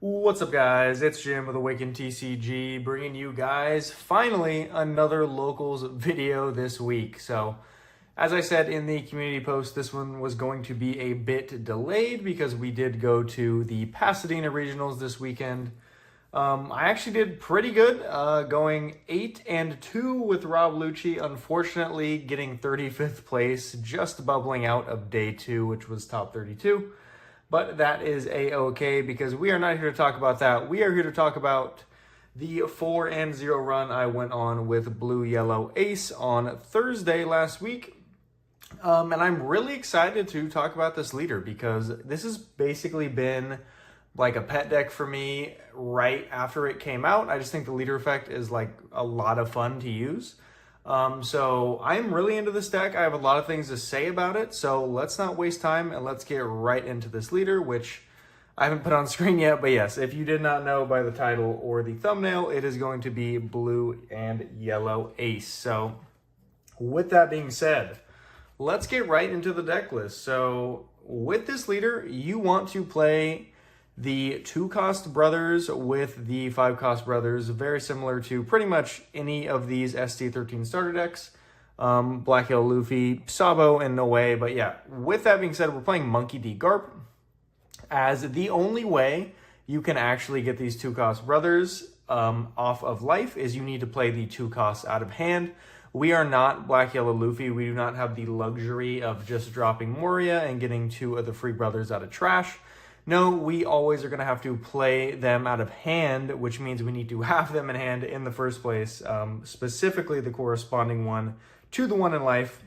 What's up, guys? It's Jim with Awakened TCG, bringing you guys finally another locals video this week. So, as I said in the community post, this one was going to be a bit delayed because we did go to the Pasadena Regionals this weekend. I actually did pretty good, going 8-2 with Rob Lucci, unfortunately getting 35th place, just bubbling out of day 2, which was top 32. But that is a-okay because we are not here to talk about that. We are here to talk about the 4-0 run I went on with Blue Yellow Ace on Thursday last week. And I'm really excited to talk about this leader because this has basically been like a pet deck for me right after it came out. I just think the leader effect is like a lot of fun to use. So I'm really into this deck. I have a lot of things to say about it. So let's not waste time and let's get right into this leader, which I haven't put on screen yet. But yes, if you did not know by the title or the thumbnail, it is going to be Blue and Yellow Ace. So with that being said, let's get right into the deck list. So with this leader, you want to play the 2-cost brothers with the 5-cost brothers, very similar to pretty much any of these ST13 starter decks. Black Hill Luffy, Sabo in no way, but yeah. With that being said, we're playing Monkey.D.Garp, as the only way you can actually get these 2-cost brothers off of life is you need to play the 2 costs out of hand. We are not Black Yellow Luffy. We do not have the luxury of just dropping Moria and getting 2 of the free brothers out of trash. No, we always are going to have to play them out of hand, which means we need to have them in hand in the first place, specifically the corresponding one to the one in life,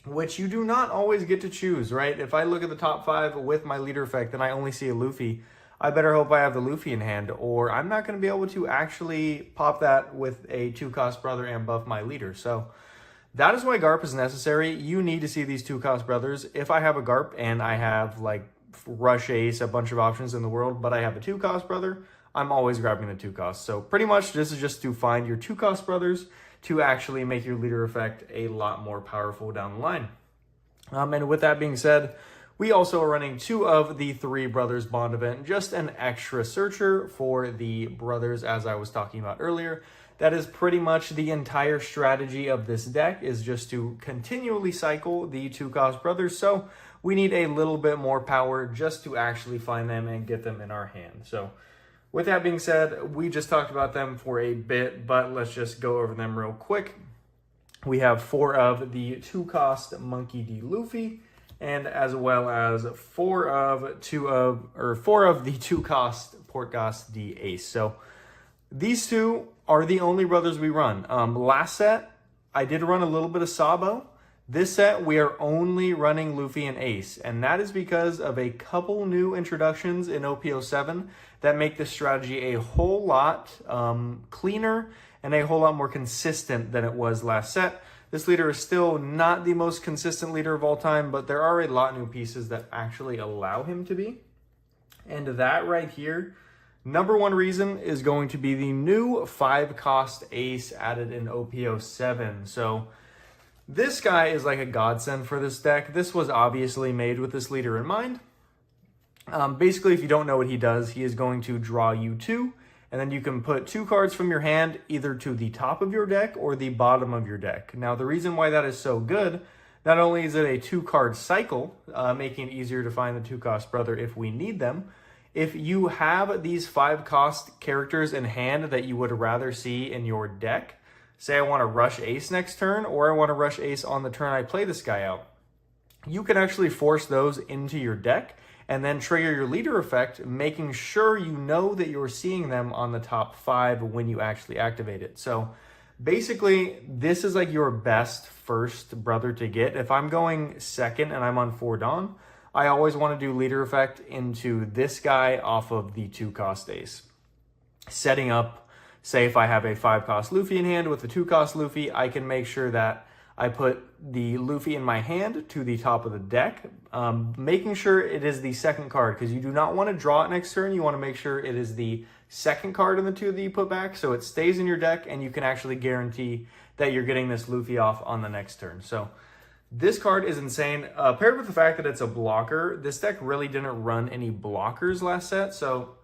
which you do not always get to choose, right? If I look at the top 5 with my leader effect and I only see a Luffy, I better hope I have the Luffy in hand, or I'm not going to be able to actually pop that with a 2-cost brother and buff my leader. So that is why Garp is necessary. You need to see these 2-cost brothers. If I have a Garp and I have like Rush Ace, a bunch of options in the world, but I have a 2-cost brother, I'm always grabbing the 2-cost. So pretty much this is just to find your 2-cost brothers to actually make your leader effect a lot more powerful down the line. And with that being said, we also are running 2 of the 3 brothers bond event, just an extra searcher for the brothers as I was talking about earlier. That is pretty much the entire strategy of this deck, is just to continually cycle the 2-cost brothers. So we need a little bit more power just to actually find them and get them in our hand. So with that being said, we just talked about them for a bit, but let's just go over them real quick. We have 4 of the 2-cost Monkey.D.Luffy, and as well as 4 of the 2-cost Portgas.D.Ace. So these 2 are the only brothers we run. Last set, I did run a little bit of Sabo. This set, we are only running Luffy and Ace, and that is because of a couple new introductions in OP07 that make this strategy a whole lot cleaner and a whole lot more consistent than it was last set. This leader is still not the most consistent leader of all time, but there are a lot of new pieces that actually allow him to be. And that right here, number 1 reason is going to be the new 5-cost Ace added in OP07. So this guy is like a godsend for this deck. This was obviously made with this leader in mind. Basically, if you don't know what he does, he is going to draw you 2, and then you can put 2 cards from your hand either to the top of your deck or the bottom of your deck. Now, the reason why that is so good, not only is it a 2-card cycle, making it easier to find the 2-cost brother if we need them, if you have these 5-cost characters in hand that you would rather see in your deck, say I want to rush Ace next turn, or I want to rush Ace on the turn I play this guy out, you can actually force those into your deck and then trigger your leader effect, making sure you know that you're seeing them on the top 5 when you actually activate it. So basically, this is like your best first brother to get. If I'm going second and I'm on 4 Dawn, I always want to do leader effect into this guy off of the 2-cost Ace. Setting up, say if I have a 5-cost Luffy in hand with a 2-cost Luffy, I can make sure that I put the Luffy in my hand to the top of the deck, making sure it is the second card, because you do not want to draw it next turn. You want to make sure it is the second card in the 2 that you put back, so it stays in your deck and you can actually guarantee that you're getting this Luffy off on the next turn. So this card is insane. Paired with the fact that it's a blocker, this deck really didn't run any blockers last set, so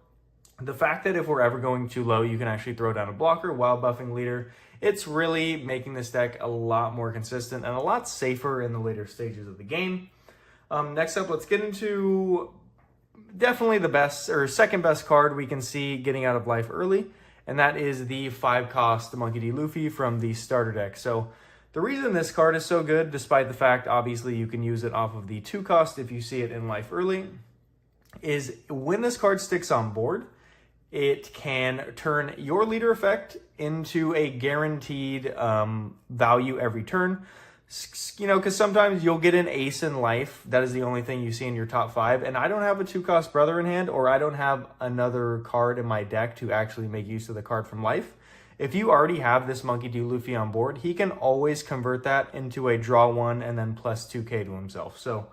The fact that if we're ever going too low, you can actually throw down a blocker while buffing leader, it's really making this deck a lot more consistent and a lot safer in the later stages of the game. Next up, let's get into definitely the best or second best card we can see getting out of life early, and that is the 5-cost Monkey.D.Luffy from the starter deck. So the reason this card is so good, despite the fact obviously you can use it off of the 2-cost if you see it in life early, is when this card sticks on board, it can turn your leader effect into a guaranteed value every turn. You know, because sometimes you'll get an ace in life. That is the only thing you see in your top 5. And I don't have a 2-cost brother in hand, or I don't have another card in my deck to actually make use of the card from life. If you already have this Monkey.D.Luffy on board, he can always convert that into a draw 1 and then plus 2k to himself. So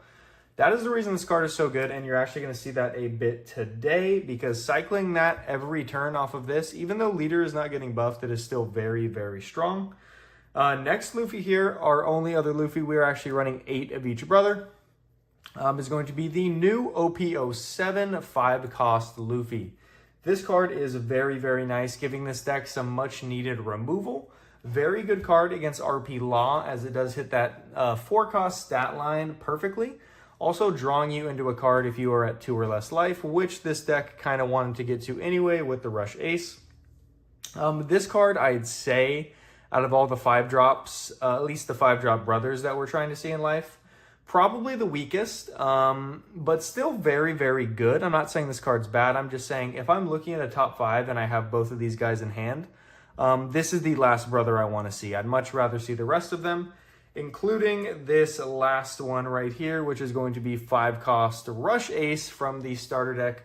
that is the reason this card is so good, and you're actually going to see that a bit today, because cycling that every turn off of this, even though leader is not getting buffed, it is still very, very strong. Next Luffy here, our only other Luffy, we are actually running 8 of each brother, is going to be the new OP07 5-cost Luffy. This card is very, very nice, giving this deck some much needed removal. Very good card against RP Law, as it does hit that 4-cost stat line perfectly. Also drawing you into a card if you are at 2 or less life, which this deck kind of wanted to get to anyway with the Rush Ace. This card, I'd say, out of all the 5-drops, at least the 5-drop brothers that we're trying to see in life, probably the weakest, but still very, very good. I'm not saying this card's bad. I'm just saying if I'm looking at a top 5 and I have both of these guys in hand, this is the last brother I want to see. I'd much rather see the rest of them, including this last one right here, which is going to be 5-cost Rush Ace from the starter deck.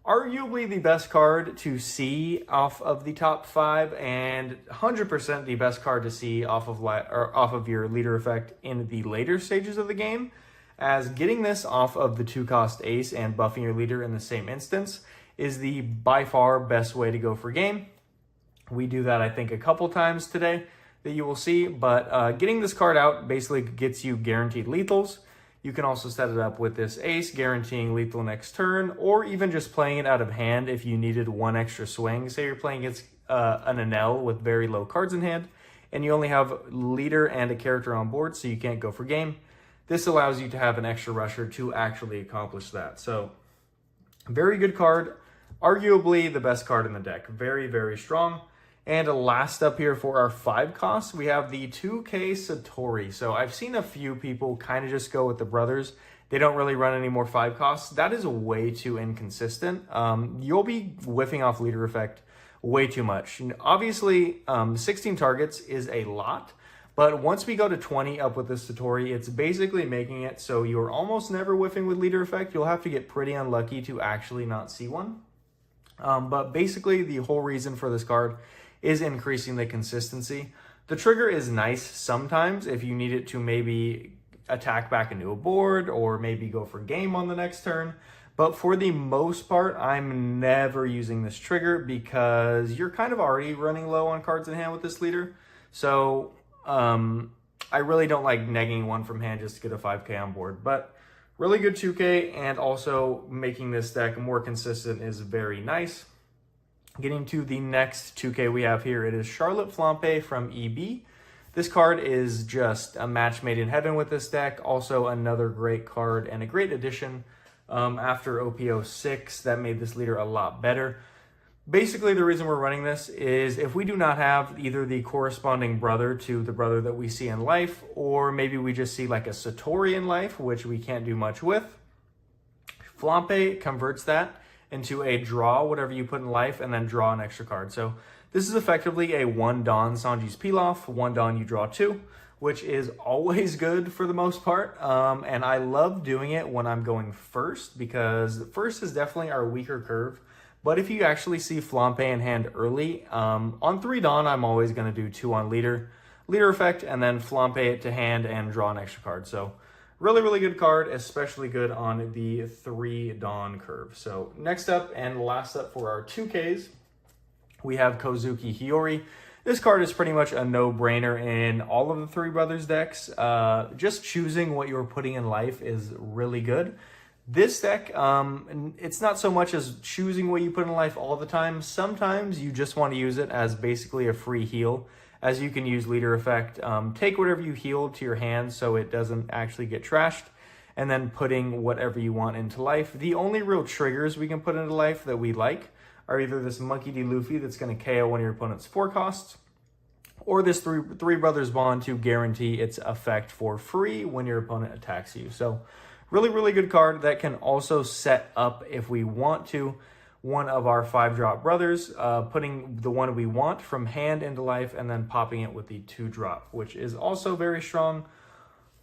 Arguably the best card to see off of the top 5, and 100% the best card to see off of your leader effect in the later stages of the game, as getting this off of the 2-cost Ace and buffing your leader in the same instance is the by far best way to go for game. We do that, I think, a couple times today that you will see, but getting this card out basically gets you guaranteed lethals. You can also set it up with this Ace, guaranteeing lethal next turn, or even just playing it out of hand if you needed one extra swing. Say you're playing against an Enel with very low cards in hand, and you only have leader and a character on board, so you can't go for game. This allows you to have an extra rusher to actually accomplish that. So, very good card. Arguably the best card in the deck. Very, very strong. And last up here for our 5-cost, we have the 2K Satori. So I've seen a few people kind of just go with the brothers. They don't really run any more 5-costs. That is way too inconsistent. You'll be whiffing off leader effect way too much. And obviously, 16 targets is a lot. But once we go to 20 up with the Satori, it's basically making it so you're almost never whiffing with leader effect. You'll have to get pretty unlucky to actually not see one. But basically, the whole reason for this card is increasing the consistency. The trigger is nice sometimes if you need it to maybe attack back into a board or maybe go for game on the next turn. But for the most part, I'm never using this trigger because you're kind of already running low on cards in hand with this leader. So I really don't like negging one from hand just to get a 5k on board. But really good 2k, and also making this deck more consistent is very nice. Getting to the next 2K we have here, it is Charlotte Flampe from EB. This card is just a match made in heaven with this deck. Also another great card and a great addition after OP06 that made this leader a lot better. Basically, the reason we're running this is if we do not have either the corresponding brother to the brother that we see in life, or maybe we just see like a Satori in life, which we can't do much with, Flampe converts that into a draw whatever you put in life and then draw an extra card. So this is effectively a 1 Dawn Sanji's Pilaf, 1 Dawn you draw 2, which is always good for the most part. And I love doing it when I'm going first, because first is definitely our weaker curve. But if you actually see Flampe in hand early, on 3 Dawn, I'm always going to do 2 on leader effect, and then Flampe it to hand and draw an extra card. So really, really good card, especially good on the 3 Dawn curve. So next up and last up for our 2Ks, we have Kouzuki Hiyori. This card is pretty much a no-brainer in all of the 3 Brothers decks. Just choosing what you're putting in life is really good. This deck, it's not so much as choosing what you put in life all the time. Sometimes you just want to use it as basically a free heal, as you can use leader effect. Take whatever you healed to your hand so it doesn't actually get trashed, and then putting whatever you want into life. The only real triggers we can put into life that we like are either this Monkey.D.Luffy that's going to KO one of your opponent's 4 costs, or this three Brothers Bond to guarantee its effect for free when your opponent attacks you. So really, really good card that can also set up, if we want to, one of our 5-drop brothers, putting the one we want from hand into life and then popping it with the 2-drop, which is also very strong.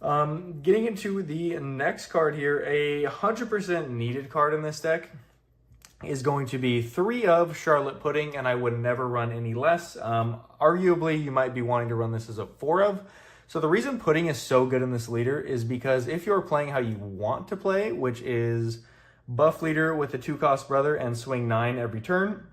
Getting into the next card here, a 100% needed card in this deck is going to be 3 of Charlotte Pudding, and I would never run any less. Arguably, you might be wanting to run this as a 4 of. So the reason Pudding is so good in this leader is because if you're playing how you want to play, which is buff leader with a 2-cost brother and swing 9 every turn,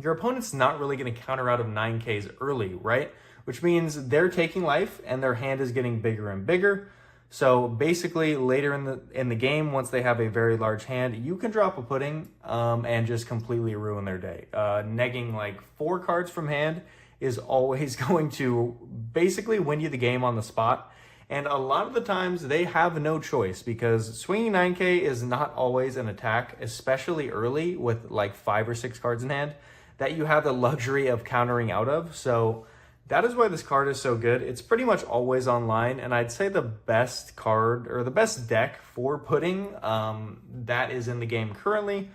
your opponent's not really going to counter out of 9Ks early, right? Which means they're taking life and their hand is getting bigger and bigger. So basically later in the game, once they have a very large hand, you can drop a Pudding and just completely ruin their day. Negging like 4 cards from hand is always going to basically win you the game on the spot. And a lot of the times they have no choice, because swinging 9K is not always an attack, especially early with like 5 or 6 cards in hand, that you have the luxury of countering out of. So that is why this card is so good. It's pretty much always online, and I'd say the best card, or the best deck for Pudding that is in the game currently.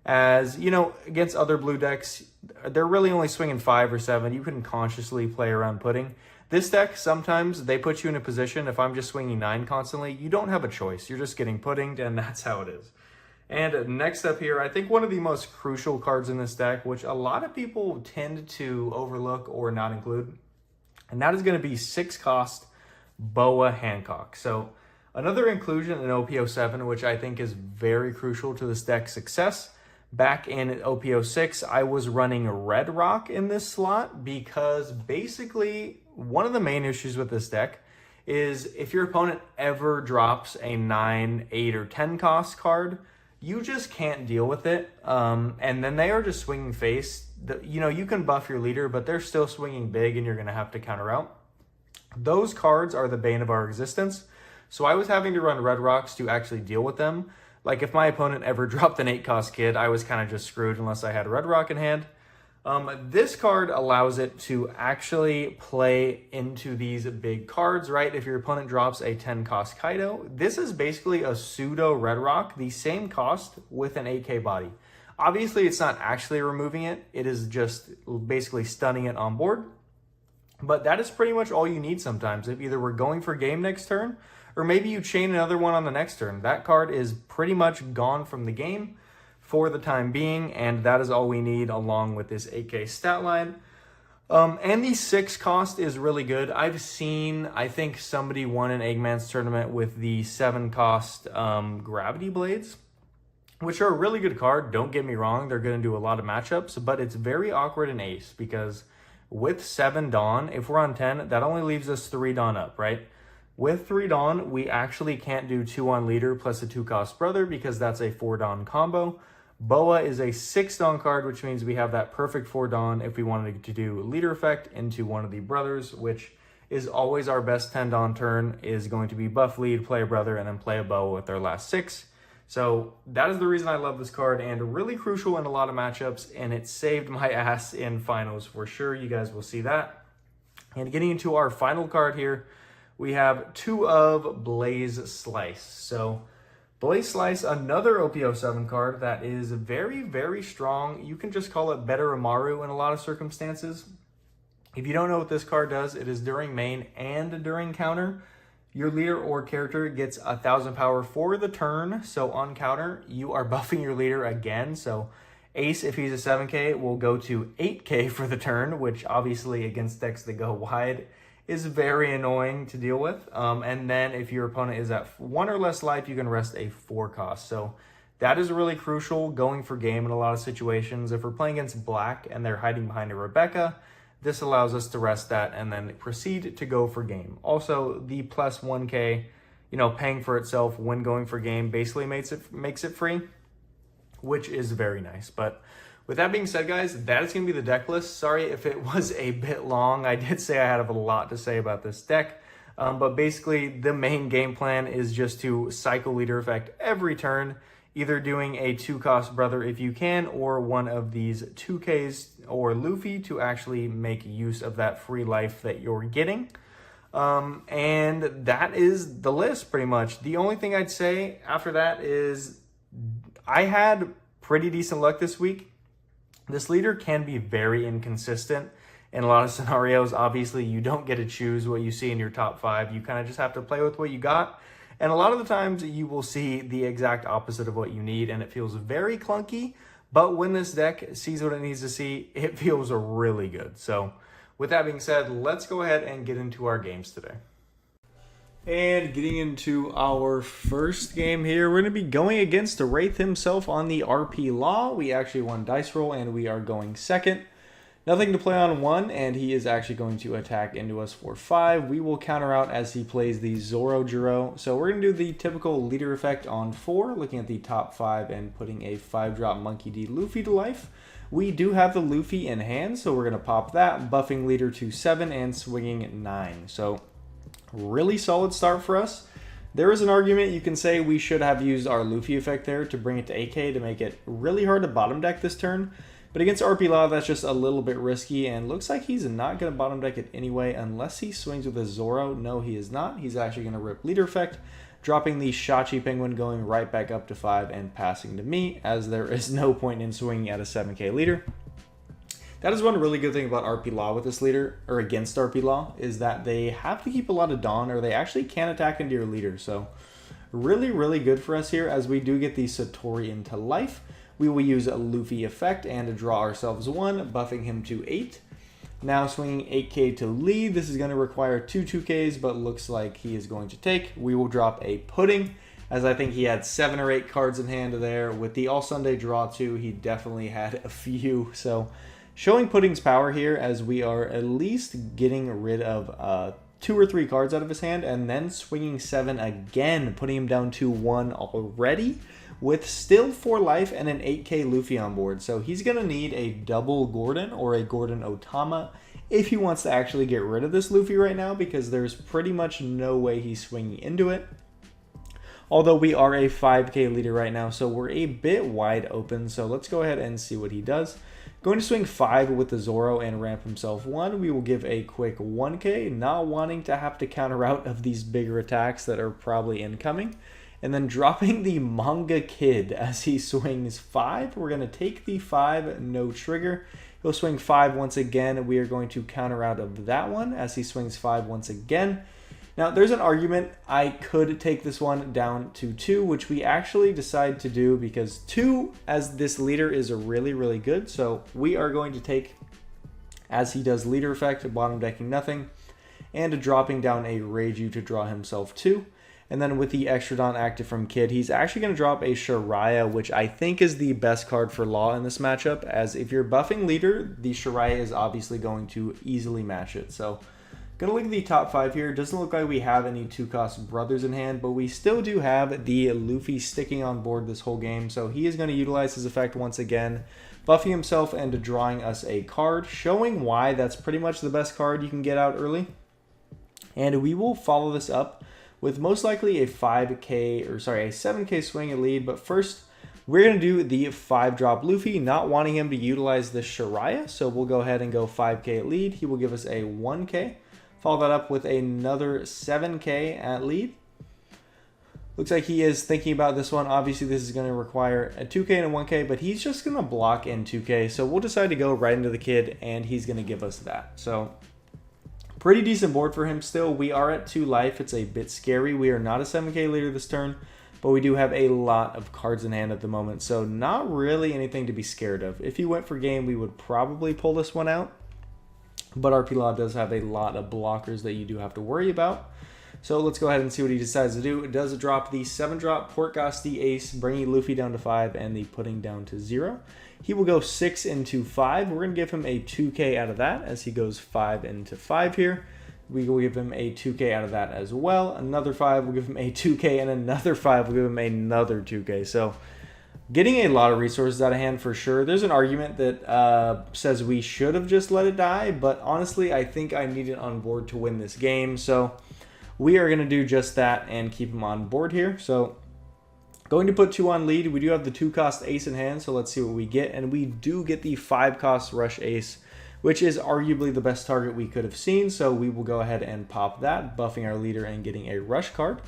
As, you know, against other blue decks, they're really only swinging 5 or 7. You can consciously play around Pudding. This deck, sometimes they put you in a position, if I'm just swinging 9 constantly, you don't have a choice. You're just getting puddinged, and that's how it is. And next up here, I think one of the most crucial cards in this deck, which a lot of people tend to overlook or not include, and that is going to be 6-cost Boa Hancock. So another inclusion in OP07, which I think is very crucial to this deck's success. Back in OP06, I was running Red Rock in this slot because basically one of the main issues with this deck is if your opponent ever drops a 9, 8, or 10 cost card, you just can't deal with it. And then they are just swinging face. You know, you can buff your leader, but they're still swinging big and you're going to have to counter out. Those cards are the bane of our existence. So I was having to run Red Rocks to actually deal with them. Like if my opponent ever dropped an 8-cost kid, I was kind of just screwed unless I had a Red Rock in hand. This card allows it to actually play into these big cards, right? If your opponent drops a 10-cost Kaido, this is basically a pseudo Red Rock, the same cost with an 8K body. Obviously, it's not actually removing it. It is just basically stunning it on board. But that is pretty much all you need sometimes. If either we're going for game next turn, or maybe you chain another one on the next turn. That card is pretty much gone from the game for the time being, and that is all we need along with this 8K stat line. And the 6 cost is really good. I've seen, I think somebody won an Eggman's tournament with the 7 cost Gravity Blades, which are a really good card. Don't get me wrong, they're going to do a lot of matchups, but it's very awkward in Ace because with 7 Dawn, if we're on 10, that only leaves us 3 Dawn up, right? With 3 Dawn, we actually can't do 2 on leader plus a 2-cost brother because that's a 4 Dawn combo. Boa is a 6 Dawn card, which means we have that perfect 4 Dawn if we wanted to do leader effect into one of the brothers, which is always our best 10 Dawn turn, is going to be buff lead, play a brother, and then play a Boa with their last 6. So that is the reason I love this card, and really crucial in a lot of matchups, and it saved my ass in finals for sure. You guys will see that. And getting into our final card here, we have 2 of Blaze Slice. So Blaze Slice, another OP07 card that is very, very strong. You can just call it better Amaru in a lot of circumstances. If you don't know what this card does, it is during main and during counter. Your leader or character gets 1,000 power for the turn. So on counter, you are buffing your leader again. So Ace, if he's a 7K, will go to 8K for the turn, which obviously against decks that go wide is very annoying to deal with. And then if your opponent is at 1 or less life, you can rest a 4 cost. So that is really crucial going for game in a lot of situations. If we're playing against black and they're hiding behind a Rebecca, this allows us to rest that and then proceed to go for game. Also, the plus 1K paying for itself when going for game basically makes it free, which is very nice. But with that being said, guys, that is going to be the deck list. Sorry if it was a bit long. I did say I had a lot to say about this deck. But basically, the main game plan is just to cycle leader effect every turn, either doing a 2-cost brother if you can, or one of these 2Ks or Luffy to actually make use of that free life that you're getting. And that is the list pretty much. The only thing I'd say after that is I had pretty decent luck this week. This leader can be very inconsistent in a lot of scenarios. Obviously, you don't get to choose what you see in your top 5. You kind of just have to play with what you got. And a lot of the times you will see the exact opposite of what you need, and it feels very clunky. But when this deck sees what it needs to see, it feels really good. So with that being said, let's go ahead and get into our games today. And getting into our first game here, we're going to be going against the Wraith himself on the RP Law. We actually won dice roll and we are going second. Nothing to play on 1, and he is actually going to attack into us for 5. We will counter out as he plays the Zoro Jiro. So we're going to do the typical leader effect on 4, looking at the top 5 and putting a 5-drop Monkey.D.Luffy to life. We do have the Luffy in hand, so we're going to pop that, buffing leader to 7 and swinging 9. So really solid start for us. There is an argument you can say we should have used our Luffy effect there to bring it to 8k to make it really hard to bottom deck this turn. But against RP Law, that's just a little bit risky, and looks like he's not going to bottom deck it anyway unless he swings with a Zoro. No, he is not. He's actually going to rip leader effect, dropping the Shachi Penguin, going right back up to 5 and passing to me, as there is no point in swinging at a 7k leader. That is one really good thing about RP Law with this leader, or against RP Law, is that they have to keep a lot of Dawn, or they actually can attack into your leader. So really, really good for us here, as we do get the Satori into life. We will use a Luffy effect and draw ourselves 1, buffing him to 8. Now swinging 8k to lead. This is going to require 2 2ks, but looks like he is going to take. We will drop a Pudding, as I think he had 7 or 8 cards in hand there. With the All Sunday draw too, he definitely had a few. So showing Pudding's power here, as we are at least getting rid of 2 or 3 cards out of his hand, and then swinging 7 again, putting him down to 1 already, with still 4 life and an 8k Luffy on board. So he's going to need a double Gordon or a Gordon Otama if he wants to actually get rid of this Luffy right now, because there's pretty much no way he's swinging into it. Although we are a 5k leader right now, so we're a bit wide open. So let's go ahead and see what he does. Going to swing 5 with the Zoro and ramp himself 1. We will give a quick 1k, not wanting to have to counter out of these bigger attacks that are probably incoming. And then dropping the Manga Kid as he swings 5. We're going to take the 5, no trigger. He'll swing 5 once again. We are going to counter out of that one as he swings 5 once again. Now, there's an argument I could take this one down to 2, which we actually decide to do because 2 as this leader is really, really good. So we are going to take, as he does leader effect, bottom decking nothing, and dropping down a Reiju to draw himself 2. And then with the extra Dawn active from Kid, he's actually going to drop a Shiraya, which I think is the best card for Law in this matchup, as if you're buffing leader, the Shiraya is obviously going to easily match it. So, going to look at the top 5 here. Doesn't look like we have any 2-cost brothers in hand, but we still do have the Luffy sticking on board this whole game. So he is going to utilize his effect once again, buffing himself and drawing us a card, showing why that's pretty much the best card you can get out early. And we will follow this up with most likely a 7k swing and lead. But first, we're going to do the 5-drop Luffy, not wanting him to utilize the Shiraya. So we'll go ahead and go 5k at lead. He will give us a 1k. Follow that up with another 7k at lead. Looks like he is thinking about this one. Obviously, this is going to require a 2k and a 1k, but he's just going to block in 2k. So we'll decide to go right into the Kid, and he's going to give us that. So pretty decent board for him still. We are at 2 life. It's a bit scary. We are not a 7k leader this turn, but we do have a lot of cards in hand at the moment. So not really anything to be scared of. If he went for game, we would probably pull this one out. But RP Law does have a lot of blockers that you do have to worry about. So let's go ahead and see what he decides to do. It does drop the 7-drop Portgas.D.Ace, bringing Luffy down to 5 and the Pudding down to 0. He will go 6 into 5. We're going to give him a 2k out of that as he goes 5 into 5 here. We will give him a 2K out of that as well. Another 5, we'll give him a 2K, and another 5, we'll give him another 2K. So getting a lot of resources out of hand for sure. There's an argument that says we should have just let it die, but honestly, I think I need it on board to win this game. So we are going to do just that and keep him on board here. So going to put 2 on lead. We do have the 2-cost ace in hand, so let's see what we get. And we do get the 5-cost rush ace, which is arguably the best target we could have seen. So we will go ahead and pop that, buffing our leader and getting a rush card.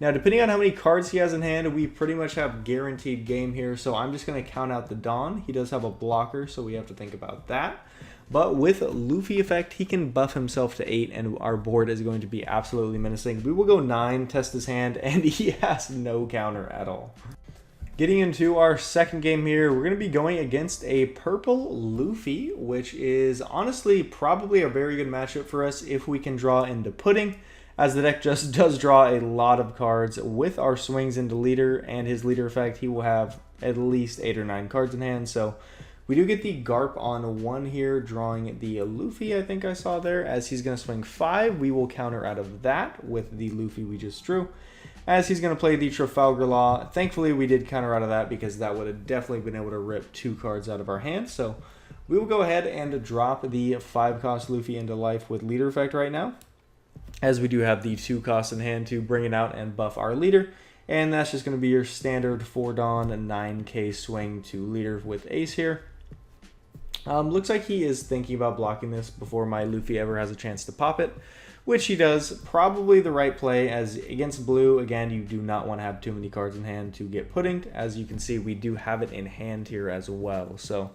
Now, depending on how many cards he has in hand, we pretty much have guaranteed game here. So I'm just going to count out the Dawn. He does have a blocker, so we have to think about that. But with Luffy effect, he can buff himself to 8, and our board is going to be absolutely menacing. We will go 9, test his hand, and he has no counter at all. Getting into our second game here, we're going to be going against a purple Luffy, which is honestly probably a very good matchup for us if we can draw into pudding, as the deck just does draw a lot of cards. With our swings into leader and his leader effect, he will have at least 8 or 9 cards in hand. So we do get the Garp on 1 here, drawing the Luffy I think I saw there. As he's going to swing 5, we will counter out of that with the Luffy we just drew, as he's going to play the Trafalgar Law. Thankfully, we did counter out of that because that would have definitely been able to rip 2 cards out of our hand. So we will go ahead and drop the 5-cost Luffy into life with leader effect right now, as we do have the 2 costs in hand to bring it out and buff our leader. And that's just going to be your standard 4 Dawn and 9K swing to leader with ace here. Looks like he is thinking about blocking this before my Luffy ever has a chance to pop it, which he does. Probably the right play, as against blue, again, you do not want to have too many cards in hand to get puddinged. As you can see, we do have it in hand here as well. So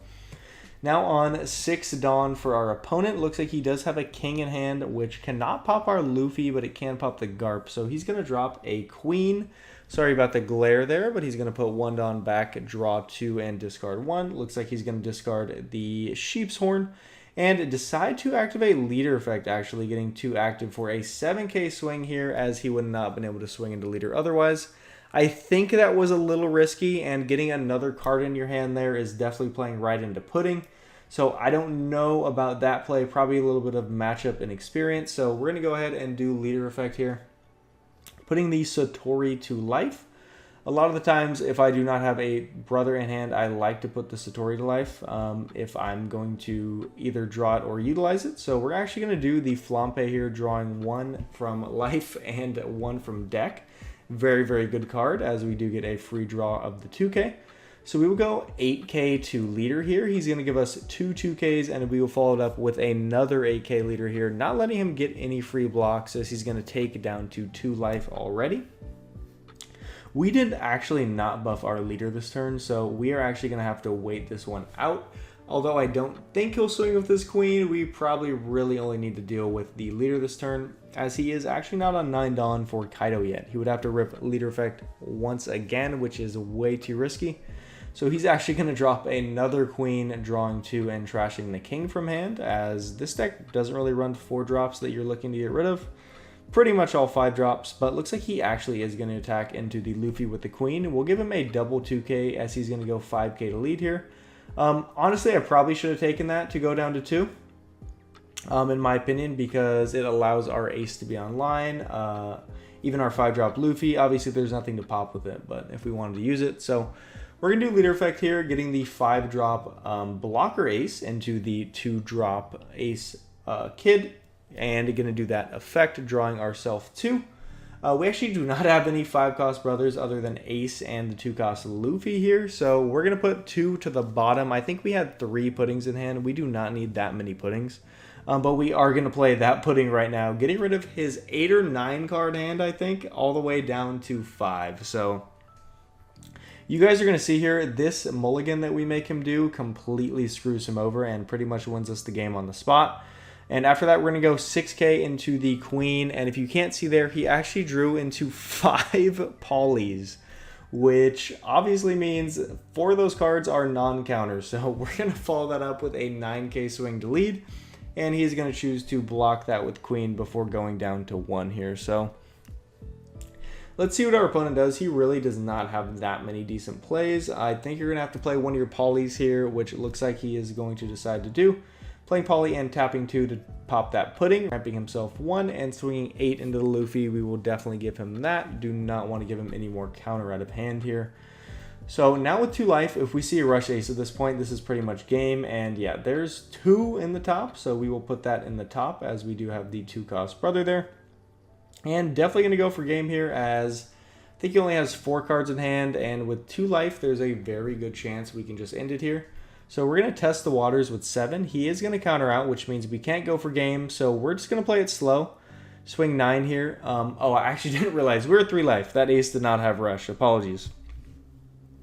now on 6 Dawn for our opponent. Looks like he does have a king in hand, which cannot pop our Luffy, but it can pop the Garp. So he's going to drop a queen. Sorry about the glare there, but he's going to put 1 Dawn back, draw 2, and discard 1. Looks like he's going to discard the Sheep's Horn and decide to activate leader effect, actually getting 2 active for a 7K swing here, as he would not have been able to swing into leader otherwise. I think that was a little risky, and getting another card in your hand there is definitely playing right into pudding. So I don't know about that play. Probably a little bit of matchup and experience. So we're going to go ahead and do leader effect here, putting the Satori to life. A lot of the times, if I do not have a brother in hand, I like to put the Satori to life if I'm going to either draw it or utilize it. So we're actually going to do the Flampe here, drawing 1 from life and 1 from deck. Very, very good card, as we do get a free draw of the 2K. So we will go 8K to leader here. He's going to give us 2 2Ks, and we will follow it up with another 8K leader here, not letting him get any free blocks, as he's going to take it down to 2 life already. We did actually not buff our leader this turn, so we are actually going to have to wait this one out. Although I don't think he'll swing with this queen, we probably really only need to deal with the leader this turn, as he is actually not on 9 Dawn for Kaido yet. He would have to rip leader effect once again, which is way too risky. So he's actually going to drop another queen, drawing 2 and trashing the king from hand, as this deck doesn't really run 4 drops that you're looking to get rid of. Pretty much all 5 drops, but looks like he actually is going to attack into the Luffy with the queen. We'll give him a double 2K, as he's going to go 5K to lead here. Honestly, I probably should have taken that to go down to 2, in my opinion, because it allows our ace to be online. Even our 5-drop Luffy, obviously there's nothing to pop with it, but if we wanted to use it. So we're going to do leader effect here, getting the 5-drop blocker ace into the 2-drop ace kid, and going to do that effect, drawing ourselves 2. We actually do not have any 5-cost brothers other than ace and the 2-cost Luffy here, so we're going to put 2 to the bottom. I think we had 3 puddings in hand. We do not need that many puddings, but we are going to play that pudding right now, getting rid of his 8 or 9 card hand, I think, all the way down to 5. So you guys are going to see here, this mulligan that we make him do completely screws him over and pretty much wins us the game on the spot. And after that, we're going to go 6K into the queen. And if you can't see there, he actually drew into 5 polys, which obviously means 4 of those cards are non-counters. So we're going to follow that up with a 9K swing to lead. And he's going to choose to block that with queen before going down to 1 here. So let's see what our opponent does. He really does not have that many decent plays. I think you're going to have to play one of your polys here, which it looks like he is going to decide to do. playing Poly and tapping 2 to pop that pudding, ramping himself 1 and swinging 8 into the Luffy. We will definitely give him that. Do not want to give him any more counter out of hand here. So now with 2 life, if we see a rush ace at this point, this is pretty much game. And yeah, there's 2 in the top, so we will put that in the top as we do have the 2-cost brother there. And definitely going to go for game here, as I think he only has 4 cards in hand, and with 2 life, there's a very good chance we can just end it here. So we're going to test the waters with 7. He is going to counter out, which means we can't go for game. So we're just going to play it slow. Swing 9 here. Oh, I actually didn't realize we were at 3 life. That ace did not have rush. Apologies.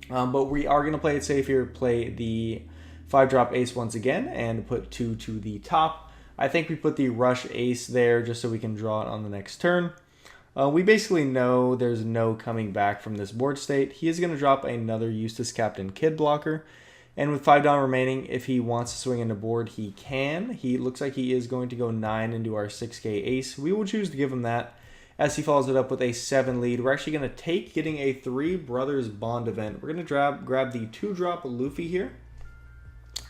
But we are going to play it safe here. Play the 5-drop ace once again and put 2 to the top. I think we put the rush ace there just so we can draw it on the next turn. We basically know there's no coming back from this board state. He is going to drop another Eustace Captain Kid blocker. And with 5 down remaining, if he wants to swing into board, he can. He looks like he is going to go 9 into our 6K ace. We will choose to give him that as he follows it up with a 7 lead. We're actually going to take getting a 3 Brothers Bond event. We're going to grab the 2-drop Luffy here,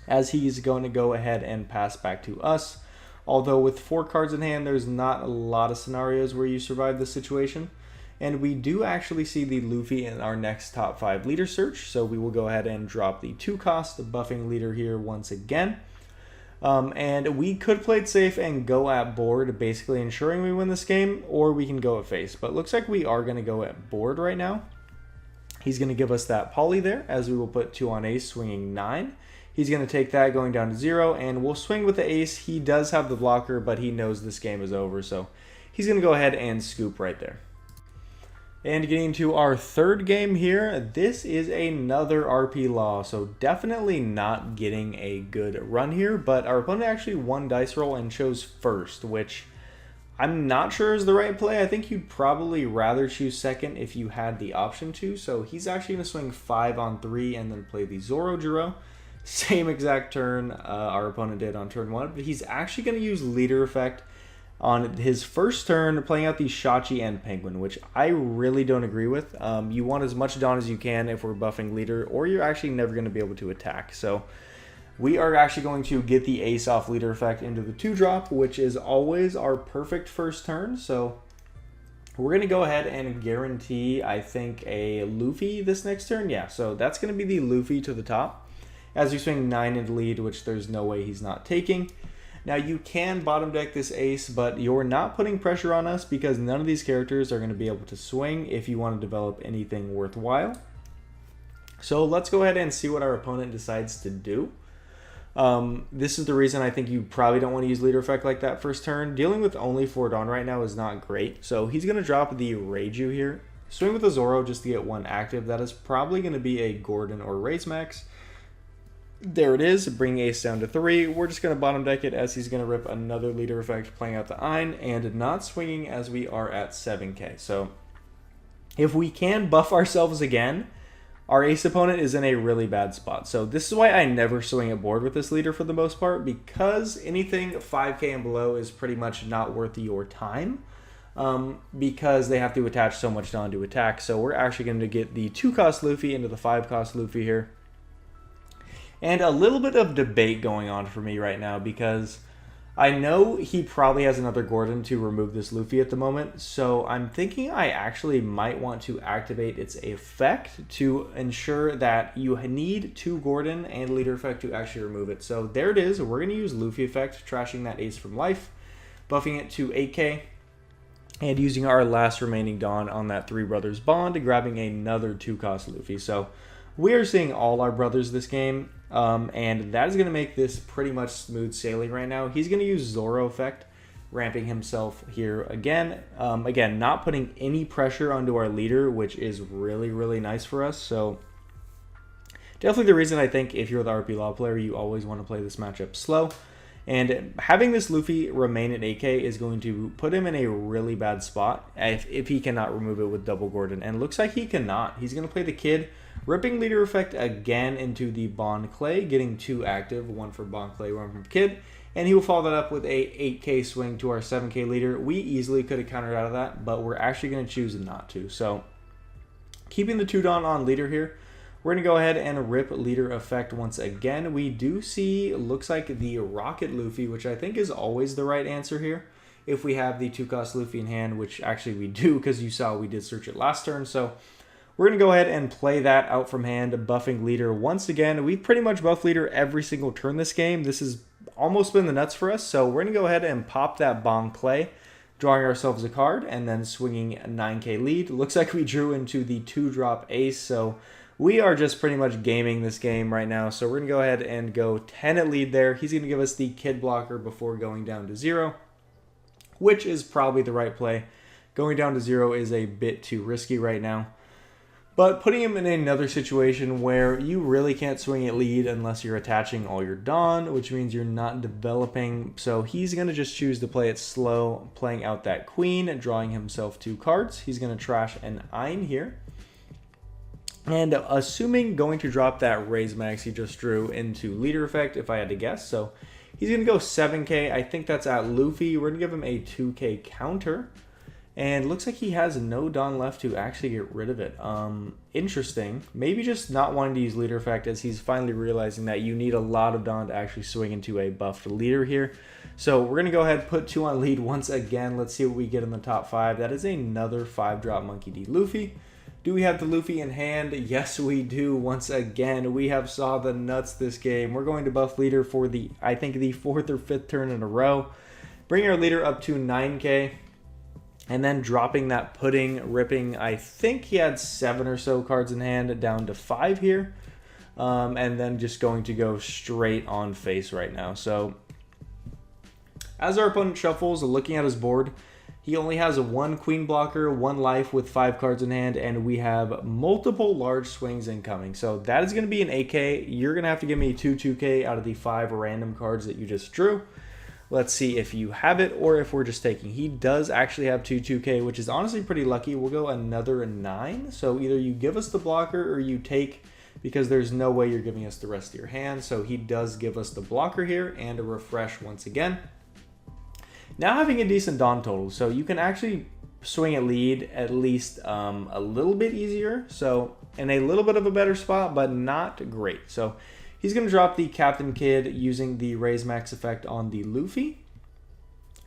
as he's going to go ahead and pass back to us. Although with 4 cards in hand, there's not a lot of scenarios where you survive this situation. And we do actually see the Luffy in our next top 5 leader search. So we will go ahead and drop the 2-cost buffing leader here once again. And we could play it safe and go at board, basically ensuring we win this game, or we can go at face. But looks like we are going to go at board right now. He's going to give us that poly there, as we will put 2 on ace, swinging 9. He's going to take that, going down to 0, and we'll swing with the ace. He does have the blocker, but he knows this game is over, so he's going to go ahead and scoop right there. And getting to our 3rd game here, this is another RP Law, so definitely not getting a good run here, but our opponent actually won dice roll and chose first, which I'm not sure is the right play. I think you'd probably rather choose second if you had the option to, so he's actually going to swing 5 on 3 and then play the Zoro. Same exact turn our opponent did on turn 1, but he's actually going to use leader effect on his first turn, playing out the Shachi and Penguin, which I really don't agree with. You want as much Dawn as you can if we're buffing leader, or you're actually never going to be able to attack. So we are actually going to get the ace off leader effect into the 2-drop, which is always our perfect first turn. So we're going to go ahead and guarantee, I think, a Luffy this next turn. Yeah, so that's going to be the Luffy to the top, as we swing 9 into lead, which there's no way he's not taking. Now, you can bottom deck this ace, but you're not putting pressure on us because none of these characters are going to be able to swing if you want to develop anything worthwhile. So let's go ahead and see what our opponent decides to do. This is the reason I think you probably don't want to use leader effect like that first turn. Dealing with only 4 Dawn right now is not great. So he's going to drop the Reiju here. Swing with a Zoro just to get 1 active. That is probably going to be a Gordon or Raise Max. There it is, bringing ace down to 3. We're just going to bottom deck it as he's going to rip another leader effect, playing out the Ein, and not swinging as we are at 7k. So if we can buff ourselves again, our ace opponent is in a really bad spot. So this is why I never swing at board with this leader for the most part, because anything 5k and below is pretty much not worth your time, because they have to attach so much Dawn to attack. So we're actually going to get the 2-cost Luffy into the 5-cost Luffy here. And a little bit of debate going on for me right now, because I know he probably has another Gordon to remove this Luffy at the moment. So I'm thinking I actually might want to activate its effect to ensure that you need 2 Gordon and leader effect to actually remove it. So there it is. We're going to use Luffy effect, trashing that ace from life, buffing it to 8k, and using our last remaining Dawn on that 3 Brothers Bond, grabbing another 2-cost Luffy. So we are seeing all our brothers this game, and that is going to make this pretty much smooth sailing right now. He's going to use Zoro effect, ramping himself here again. Again, not putting any pressure onto our leader, which is really, really nice for us. So definitely the reason I think if you're the RP Law player, you always want to play this matchup slow. And having this Luffy remain at 8k is going to put him in a really bad spot if he cannot remove it with double Gordon. And looks like he cannot. He's going to play the Kid, ripping leader effect again into the Bond Clay, getting 2 active, 1 for Bond Clay, 1 from Kid. And he will follow that up with a 8k swing to our 7k leader. We easily could have countered out of that, but we're actually going to choose not to. So keeping the 2 Dawn on leader here, We're going to go ahead and rip leader effect once again. We do see, looks like the Rocket Luffy, which I think is always the right answer here. If we have the 2-cost Luffy in hand, which actually we do because you saw we did search it last turn. So we're going to go ahead and play that out from hand, buffing leader once again. We pretty much buff leader every single turn this game. This has almost been the nuts for us. So we're going to go ahead and pop that Bon Clay, drawing ourselves a card and then swinging a 9k lead. Looks like we drew into the 2-drop ace. So we are just pretty much gaming this game right now. So we're going to go ahead and go 10 at lead there. He's going to give us the kid blocker before going down to 0, which is probably the right play. Going down to 0 is a bit too risky right now. But putting him in another situation where you really can't swing at lead unless you're attaching all your Dawn, which means you're not developing. So he's going to just choose to play it slow, playing out that queen, drawing himself 2 cards. He's going to trash an Ein here. And assuming going to drop that raise max he just drew into leader effect, if I had to guess. So he's going to go 7k. I think that's at Luffy. We're going to give him a 2k counter. And looks like he has no Dawn left to actually get rid of it. Interesting. Maybe just not wanting to use leader effect as he's finally realizing that you need a lot of Dawn to actually swing into a buffed leader here. So we're going to go ahead and put 2 on lead once again. Let's see what we get in the top 5. That is another 5-drop Monkey.D.Luffy. Do we have the Luffy in hand? Yes, we do. Once again, we have saw the nuts this game. We're going to buff leader for the, I think, the 4th or 5th turn in a row. Bring our leader up to 9k. And then dropping that pudding, ripping, I think he had 7 or so cards in hand, down to 5 here. And then just going to go straight on face right now. So as our opponent shuffles, looking at his board, he only has 1 queen blocker, 1 life with 5 cards in hand, and we have multiple large swings incoming. So that is going to be an 8k. You're going to have to give me 2k out of the 5 random cards that you just drew. Let's see if you have it or if we're just taking. He does actually have 2k, which is honestly pretty lucky. We'll go another 9. So either you give us the blocker or you take, because there's no way you're giving us the rest of your hand. So he does give us the blocker here and a refresh once again. Now having a decent Dawn total, so you can actually swing at lead at least a little bit easier. So in a little bit of a better spot, but not great. So he's going to drop the Captain Kid using the raise max effect on the Luffy.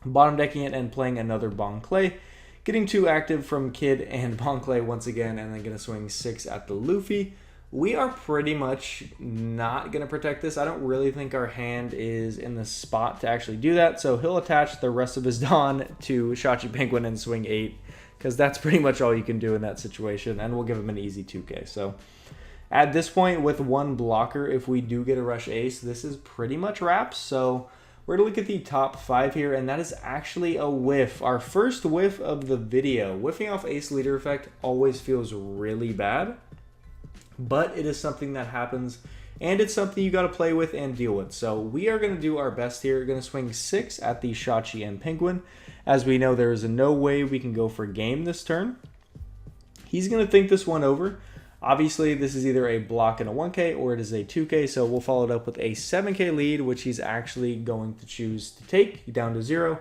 Bottom decking it and playing another Bon Clay. Getting 2 active from Kid and Bon Clay once again, and then going to swing 6 at the Luffy. We are pretty much not going to protect this. I don't really think our hand is in the spot to actually do that. So he'll attach the rest of his Dawn to Shachi Penguin and swing 8, because that's pretty much all you can do in that situation. And we'll give him an easy 2k. So at this point, with 1 blocker, if we do get a rush ace, this is pretty much wraps. So we're going to look at the top 5 here, and that is actually a whiff. Our first whiff of the video. Whiffing off ace leader effect always feels really bad, but it is something that happens, and it's something you got to play with and deal with. So we are going to do our best here. We're going to swing 6 at the Shachi and Penguin. As we know, there is no way we can go for game this turn. He's going to think this one over. Obviously, this is either a block and a 1k or it is a 2k, so we'll follow it up with a 7k lead, which he's actually going to choose to take down to 0,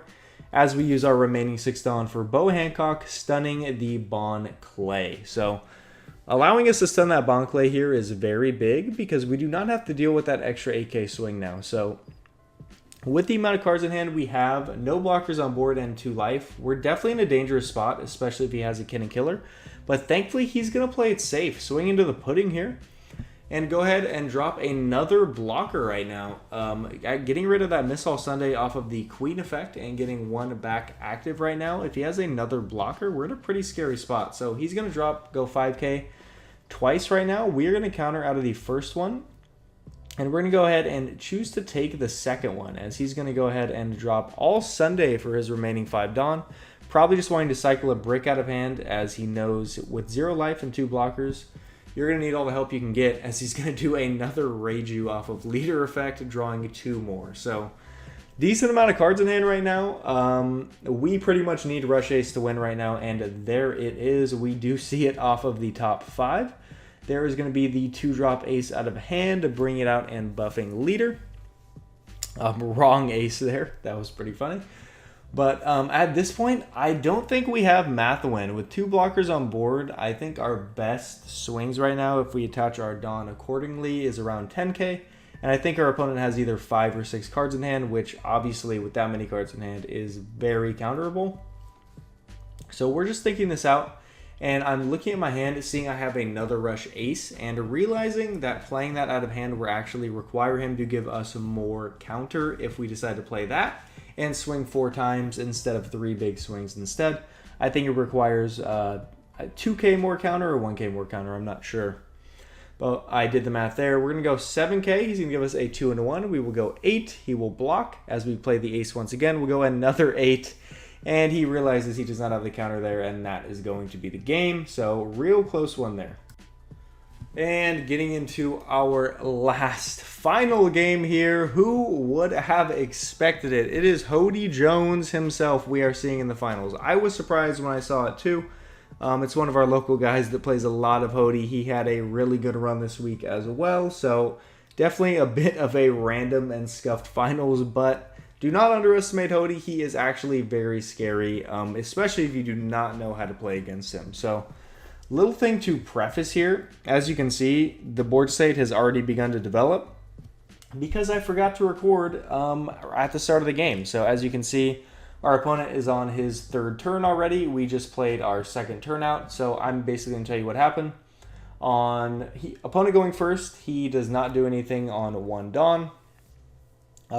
as we use our remaining 6 Dawn for Boa Hancock, stunning the Bon Clay. So allowing us to stun that Bon Clay here is very big, because we do not have to deal with that extra 8k swing now. So with the amount of cards in hand we have, no blockers on board and 2 life, we're definitely in a dangerous spot, especially if he has a Kin and Killer. But thankfully, he's going to play it safe, swing into the pudding here, and go ahead and drop another blocker right now. Getting rid of that Miss All Sunday off of the Queen effect and getting 1 back active right now. If he has another blocker, we're in a pretty scary spot. So he's going to go 5k twice right now. We're going to counter out of the first one, and we're going to go ahead and choose to take the second one, as he's going to go ahead and drop All Sunday for his remaining 5 Dawn. Probably just wanting to cycle a brick out of hand, as he knows with 0 life and 2 blockers, you're going to need all the help you can get, as he's going to do another Reiju off of leader effect, drawing 2 more. So decent amount of cards in hand right now. We pretty much need rush ace to win right now, and there it is. We do see it off of the top 5. There is going to be the 2-drop ace out of hand to bring it out and buffing leader. Wrong ace there. That was pretty funny. But at this point, I don't think we have math win. With 2 blockers on board, I think our best swings right now, if we attach our Dawn accordingly, is around 10k. And I think our opponent has either 5 or 6 cards in hand, which obviously with that many cards in hand is very counterable. So we're just thinking this out. And I'm looking at my hand, seeing I have another rush ace, and realizing that playing that out of hand will actually require him to give us more counter if we decide to play that and swing 4 times instead of 3 big swings instead. I think it requires a 2k more counter or 1k more counter, I'm not sure. But I did the math there. We're going to go 7k. He's going to give us a 2 and a 1. We will go 8. He will block. As we play the ace once again, we'll go another 8. And he realizes he does not have the counter there, and that is going to be the game. So real close one there. And getting into our last final game here, who would have expected it? It is Hody Jones himself we are seeing in the finals. I was surprised when I saw it too. It's one of our local guys that plays a lot of Hody. He had a really good run this week as well. So definitely a bit of a random and scuffed finals, but do not underestimate Hody. He is actually very scary, especially if you do not know how to play against him. So, little thing to preface here. As you can see, the board state has already begun to develop because I forgot to record at the start of the game. So, as you can see, our opponent is on his 3rd turn already. We just played our 2nd turn out. So, I'm basically going to tell you what happened. Opponent going first, he does not do anything on 1 Dawn.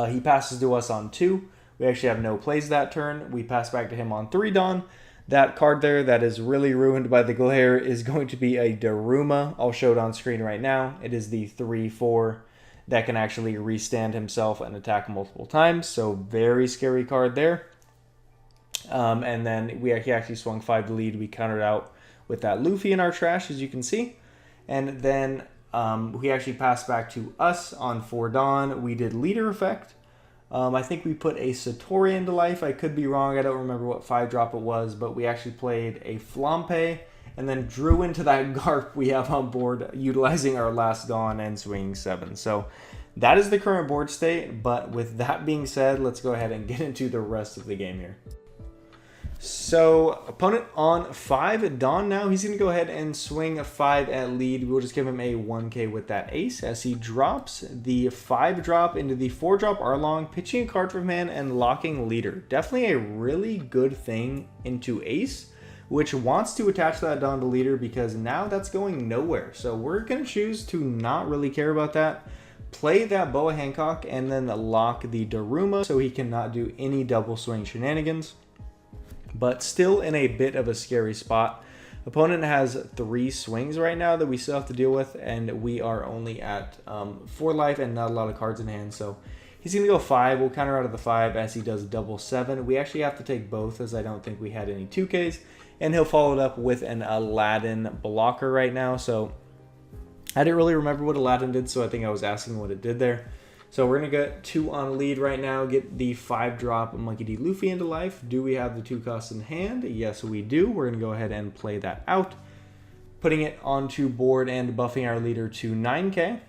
He passes to us on 2. We actually have no plays that turn. We pass back to him on 3 Dawn. That card there that is really ruined by the glare is going to be a Daruma. I'll show it on screen right now. It is the 3/4 that can actually restand himself and attack multiple times. So very scary card there. And then he actually swung 5 to lead. We countered out with that Luffy in our trash, as you can see. And then he actually passed back to us on 4 Dawn. We did leader effect. I think we put a Satori into life. I could be wrong. I don't remember what 5-drop it was, but we actually played a Flampe and then drew into that Garp we have on board, utilizing our last Dawn and swinging 7. So that is the current board state. But with that being said, let's go ahead and get into the rest of the game here. So, opponent on 5 Dawn now. He's going to go ahead and swing a 5 at lead. We'll just give him a 1k with that ace as he drops the 5-drop into the 4-drop Arlong, pitching a card from hand and locking leader. Definitely a really good thing into ace, which wants to attach that Dawn to leader because now that's going nowhere. So, we're going to choose to not really care about that. Play that Boa Hancock and then lock the Daruma so he cannot do any double swing shenanigans. But still in a bit of a scary spot. Opponent has 3 swings right now that we still have to deal with, and we are only at 4 life and not a lot of cards in hand. So he's going to go 5. We'll counter out of the 5 as he does double 7. We actually have to take both as I don't think we had any 2Ks. And he'll follow it up with an Aladdin blocker right now. So I didn't really remember what Aladdin did, so I think I was asking what it did there. So we're going to get 2 on lead right now, get the 5-drop Monkey.D.Luffy into life. Do we have the 2 costs in hand? Yes, we do. We're going to go ahead and play that out, putting it onto board and buffing our leader to 9k.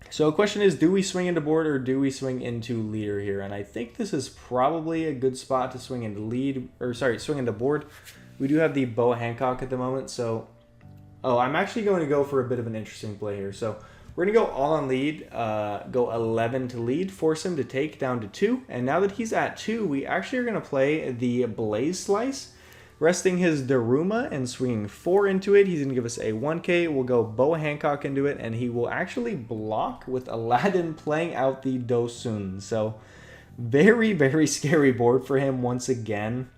So the question is, do we swing into board or do we swing into leader here? And I think this is probably a good spot to swing into swing into board. We do have the Boa Hancock at the moment, so... Oh, I'm actually going to go for a bit of an interesting play here. So we're going to go all on lead, go 11 to lead, force him to take down to 2. And now that he's at 2, we actually are going to play the Blaze Slice, resting his Daruma and swinging 4 into it. He's going to give us a 1k. We'll go Boa Hancock into it, and he will actually block with Aladdin playing out the Dosun. So very, very scary board for him once again.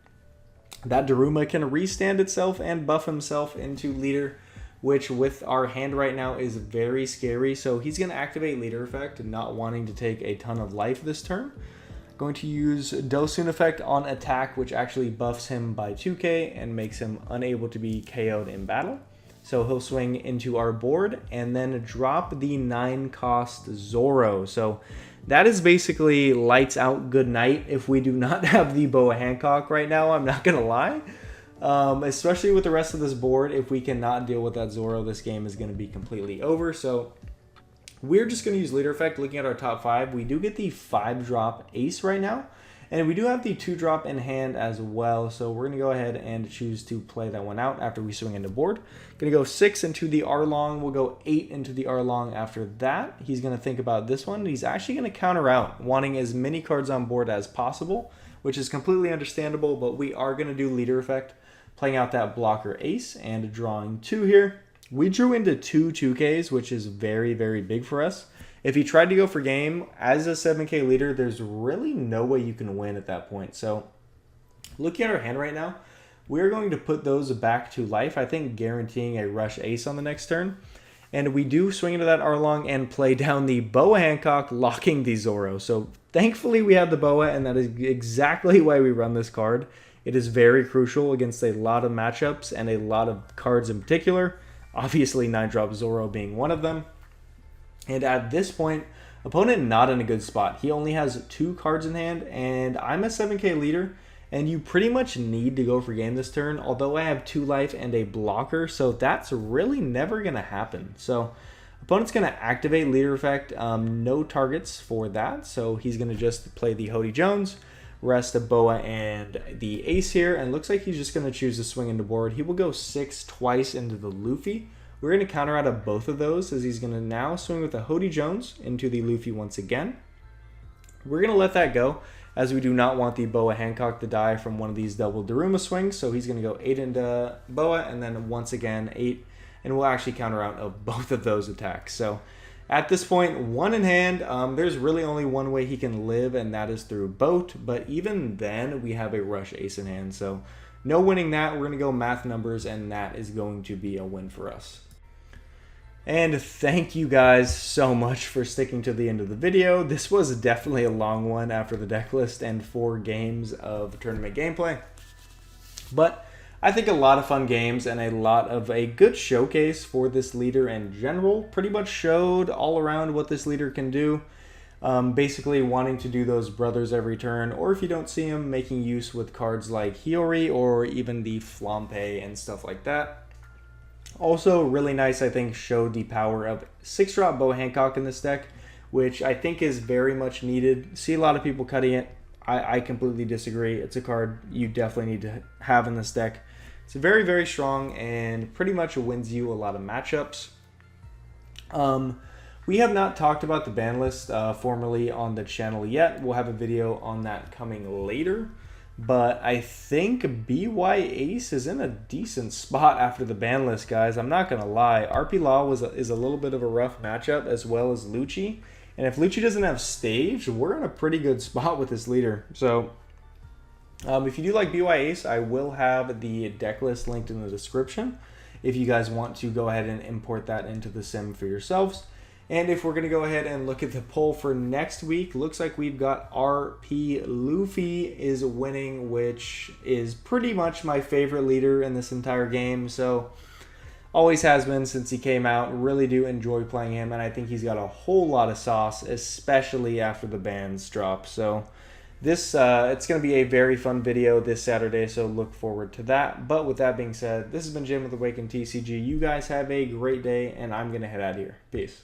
That Daruma can restand itself and buff himself into leader, which with our hand right now is very scary. So he's going to activate leader effect, not wanting to take a ton of life this turn. Going to use Dosun effect on attack, which actually buffs him by 2k and makes him unable to be KO'd in battle. So he'll swing into our board and then drop the 9-cost Zoro. So that is basically lights out good night if we do not have the Boa Hancock right now, I'm not going to lie. Especially with the rest of this board, if we cannot deal with that Zoro, this game is going to be completely over. So we're just going to use leader effect. Looking at our top 5, we do get the 5-drop ace right now, And we do have the 2-drop in hand as well, so we're going to go ahead and choose to play that one out after we swing into board. Going to go 6 into the R-long. We'll go 8 into the R-long after that. He's going to think about this one. He's actually going to counter out, wanting as many cards on board as possible, which is completely understandable, but we are going to do leader effect, playing out that blocker ace and drawing 2 here. We drew into 2 2Ks, which is very, very big for us. If he tried to go for game as a 7K leader, there's really no way you can win at that point. So looking at our hand right now, we're going to put those back to life, I think guaranteeing a rush ace on the next turn. And we do swing into that R-long and play down the Boa Hancock, locking the Zoro. So thankfully we have the Boa, and that is exactly why we run this card. It is very crucial against a lot of matchups and a lot of cards in particular. Obviously 9-drop Zoro being one of them. And at this point, opponent not in a good spot. He only has 2 cards in hand, and I'm a 7K leader, and you pretty much need to go for game this turn, although I have 2 life and a blocker, so that's really never going to happen. So opponent's going to activate leader effect, no targets for that, so he's going to just play the Hody Jones, rest a Boa and the ace here, and looks like he's just going to choose to swing into board. He will go 6 twice into the Luffy. We're going to counter out of both of those, as he's going to now swing with the Hody Jones into the Luffy once again. We're going to let that go, as we do not want the Boa Hancock to die from one of these double Daruma swings. So he's going to go 8 into Boa, and then once again 8, and we'll actually counter out of both of those attacks. So at this point, 1 in hand, there's really only one way he can live, and that is through boat. But even then, we have a rush ace in hand. So no winning that. We're going to go math numbers, and that is going to be a win for us. And thank you guys so much for sticking to the end of the video. This was definitely a long one after the deck list and 4 games of tournament gameplay. But I think a lot of fun games and a lot of a good showcase for this leader in general. Pretty much showed all around what this leader can do. Basically wanting to do those brothers every turn, or if you don't see him, making use with cards like Hiyori or even the Flampe and stuff like that. Also, really nice, I think, showed the power of 6-drop Boa Hancock in this deck, which I think is very much needed. See a lot of people cutting it. I completely disagree. It's a card you definitely need to have in this deck. It's very, very strong and pretty much wins you a lot of matchups. We have not talked about the ban list formally on the channel yet. We'll have a video on that coming later. But I think B.Y.Ace is in a decent spot after the ban list, guys. I'm not going to lie. RP Law is a little bit of a rough matchup, as well as Lucci. And if Lucci doesn't have stage, we're in a pretty good spot with this leader. So if you do like B.Y.Ace, I will have the deck list linked in the description if you guys want to go ahead and import that into the sim for yourselves. And if we're going to go ahead and look at the poll for next week, looks like we've got RP Luffy is winning, which is pretty much my favorite leader in this entire game. So always has been since he came out. Really do enjoy playing him, and I think he's got a whole lot of sauce, especially after the bans drop. So this it's going to be a very fun video this Saturday, so look forward to that. But with that being said, this has been Jim with Awakened TCG. You guys have a great day, and I'm going to head out of here. Peace.